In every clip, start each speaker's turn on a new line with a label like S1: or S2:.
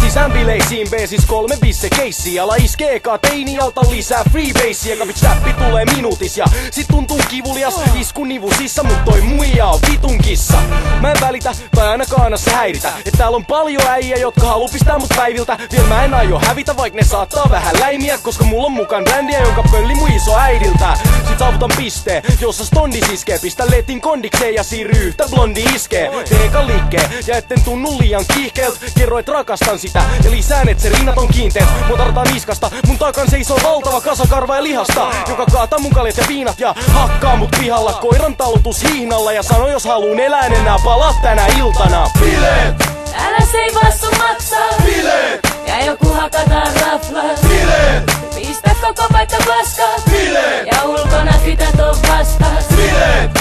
S1: sisään bileisiin, beesis 3 bisse keissiä. Ala iskee eka teini ja ota lisää freebassia. Kapit täppi tulee minuutis ja sit tuntuu kivulias. Isku nivusissa, mut toi muija on vitun kissa. Mä en välitä tai ainakaan se häiritä, et täällä on paljon äijä, jotka haluu pistää mut päiviltä. Vielä mä en aio hävitä, vaik ne saattaa vähän läimiä, koska mulla on mukaan brändiä, jonka pölli mun iso äidiltä. Sit saavutan pisteen, jossa stondis iskee. Pistä letin kondikseen ja siirry yhtä blondi iskee. Tee ekan liikkeen ja etten tunnu liian kiihkeelt. Kerro et rakastan sitä ja lisään et se rinnat on kiinteet. Mua tarvitaan niskasta, mun takan seisoo valtava kasa karvaa ja lihasta, joka kaataa mun kaljet ja viinat ja hakkaa mut pihalla. Koiran talutus hihnalla ja sano jos haluun elää enää palaa tänä iltana.
S2: Bileet!
S3: Älä seivaa sun maksaa.
S2: Bileet!
S3: Ja joku hakataan raflat.
S2: Bileet!
S3: Pistä koko paikka paskaa.
S2: Bileet!
S3: Ja ulkona tytöt on vastaas.
S2: Bileet!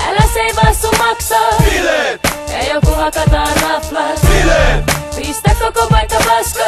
S3: Älä seivaa sun maksaa.
S2: Bileet!
S3: Ja joku hakataan raflat.
S2: Bileet!
S3: Pistä koko paikka paskaa.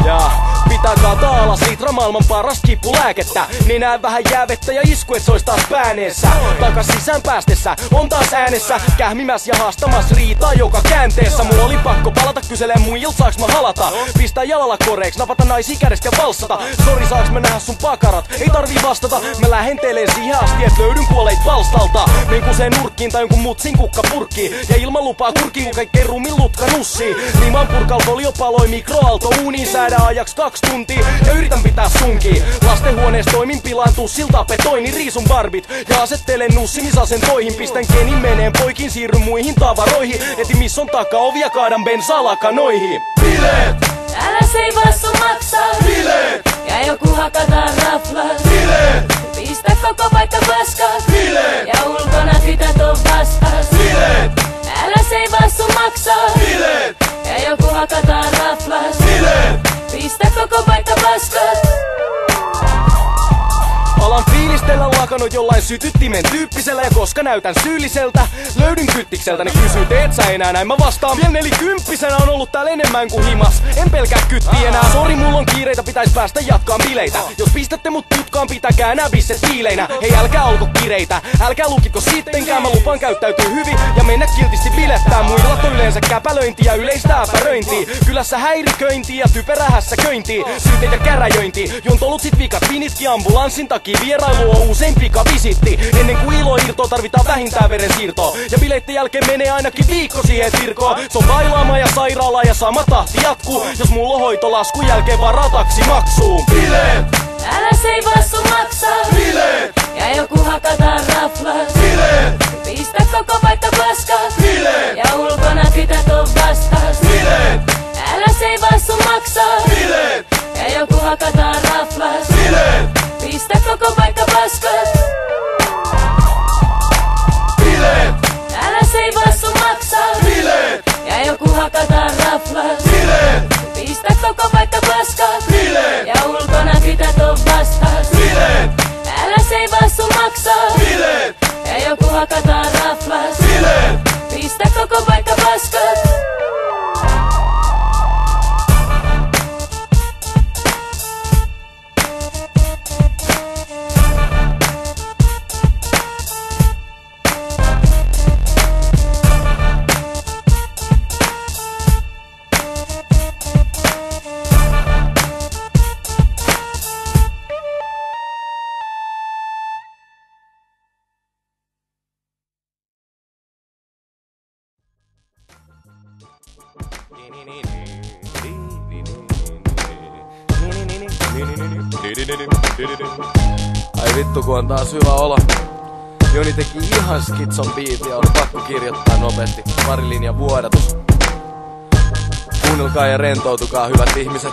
S1: Ja pitää kaataa alas litra maailman parasta kipulääkettä. Nenään vähän jäävettä ja isku et sois taas pääneessä. Takas sisään päästessä on taas äänessä. Kähmimäs ja haastamas riitaa joka käänteessä. Mulla oli pakko palata kyselee muijilt saaks mä halata. Pistää jalalla koreeks, napata naisia kädestä ja valssata. Sori saaks mä nähdä sun pakarat, ei tarvii vastata. Mä lähenteleen siihen asti et löydyn kuoleit palstalta. Mein kuseen nurkkiin tai jonkun mutsin kukka purkkiin. Ja ilman lupaa kurkiin kun kaikkein rumin lutka nussii. Liimaan purkal folio paloi mikroaalto uuniin. Säädä ajaks 2 tuntia ja yritän pitää sunkiin. Lastenhuoneessa toimin pilaan tussilta petoini riisun barbit. Ja asettelen nussimisasentoihin. Pistän kenin meneen poikin, siirryn muihin tavaroihin. Etin missä on takaovi ja kaadan bensaa lakanoihin.
S2: Bileet!
S3: Älä seivaa sun maksaa.
S2: Bileet!
S3: Ja joku hakataan raflat.
S2: Bileet!
S3: Pistä koko paikka paskaa.
S2: Bileet!
S3: Ja ulkona tytöt on vastaas.
S2: Bileet!
S3: Älä seivaa sun maksaa.
S2: Bileet!
S3: Ja joku hakataan raflat.
S2: Bileet!
S3: Pistä koko paikka paskaa.
S1: Alan fiilistellä lakanut jollain sytyttimen tyyppisellä. Ja koska näytän syylliseltä, löydyn kyttikseltä. Ne kysyy teet sä enää näin, mä vastaan vielä 40-vuotiaana on ollut täällä enemmän kuin himas. En pelkää kytti enää, sori mulla on kiireitä, pitäis päästä jatkaan bileitä. Jos pistätte mut tutkaan, pitäkää nää bisset tiileinä. Hei älkää olko kireitä, älkää lukitko sittenkään. Mä lupaan käyttäytyy hyvin ja mennä kiltisti bilettää. Muillat on yleensä käpälöintiä ja yleistä äpäröintiä. Kylässä häiriköintiä ja typerä hässäköintiä. Syyteet ja käräjöintiä, jontolut sit vikat vinitkin ambulanssin takia. Vierailu on usein pikavisitti. Ennen kuin ilo irtoo tarvitaan vähintään verensiirtoa. Ja bileitten jälkeen menee ainakin viikko siihen virkoon. Se on bailaama ja sairaala ja sama tahti jatkuu. Jos mulla on hoitolaskun jälkeen varaa taksimaksuun.
S2: Bileet!
S3: Älä seivaa sun maksaa.
S2: Bileet!
S3: Ja joku hakataan raflat.
S2: Bileet!
S3: Pistä koko paikka paskaa.
S2: Bileet!
S3: Ja ulkona tytöt on vastaas.
S2: Bileet!
S3: Älä seivaa sun maksaa.
S2: Bileet!
S3: Ja joku hakataan raflat.
S2: Bileet!
S3: Pistä koko paikka paskaa.
S2: Bileet!
S3: Älä seivaa sun maksaa.
S2: Bileet!
S3: Ja joku hakataan raflat.
S2: Bileet!
S3: Pistä koko paikka paskaa.
S2: Bileet!
S3: Ja ulkona tytöt on vastaas.
S2: Bileet!
S3: Älä seivaa sun maksaa.
S2: Bileet!
S3: Ja joku hakataan raflat.
S2: Bileet!
S3: Pistä koko paikka paskaa.
S4: Ai vittu kun on taas hyvä olo. Joni teki ihan skitson biitin ja oli pakko kirjoittaa nopeasti. Pari linjan vuodatus. Kuunnelkaa ja rentoutukaa hyvät ihmiset.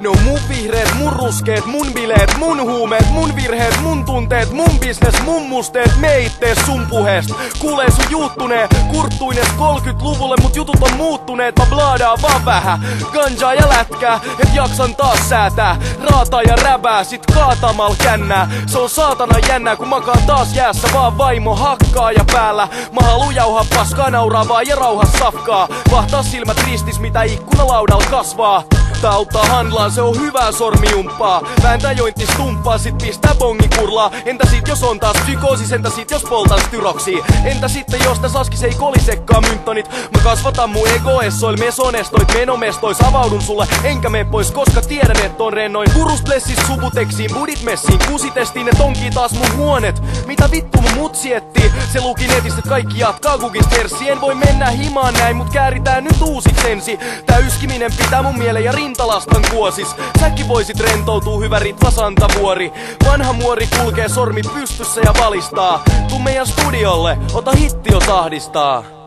S1: No mun vihreet, mun ruskeet, mun bileet, mun huumeet, mun virheet, mun tunteet, mun bisnes, mun musteet, me ittees sun puheest. Kuulee sun juuttunee, kurttuines 30-luvulle, mut jutut on muuttuneet, mä blaadaan vaan vähän. Ganjaa ja lätkää, et jaksan taas säätää. Raataa ja räbää, sit kaatamal kännää. Se on saatana jännää, kun makaan taas jäässä, vaan vaimo hakkaa ja päällä. Mä haluu jauhaa paskaa, nauraa vaan ja rauhas safkaa. Vahtaa silmät ristis, mitä ikkunalaudalla kasvaa. Tää auttaa handlaan, se on hyvää sormijumppaa. Vääntää jointis tumppaa, sit pistää bongi kurlaa. Entä sit jos on taas psykoosis, entä sit jos poltan styroksia? Entä sitten jos täs laskis ei kolisekkaa mynttonit? Mä kasvatan mun egoessoil mesonestoit menomestois. Avaudun sulle enkä mene pois, koska tiedän et on rennoin. Purust blessis subuteksiin, budit messiin, kusitestiin ne tonkii taas mun huonet. Mitä vittu mun mutsi etsii? Se luki netistä, et kaikki jatkaa kukista hersi. En voi mennä himaan näin, mut kääritään nyt uusiksi ensi. Tää yskiminen pitää mun mielen ja rintalastan kuosis. Säkin voisit rentoutuu, hyvä Ritva Santavuori. Vanha muori kulkee sormi pystyssä ja valistaa. Tuu meidän studiolle, ota hitti jos ahdistaa.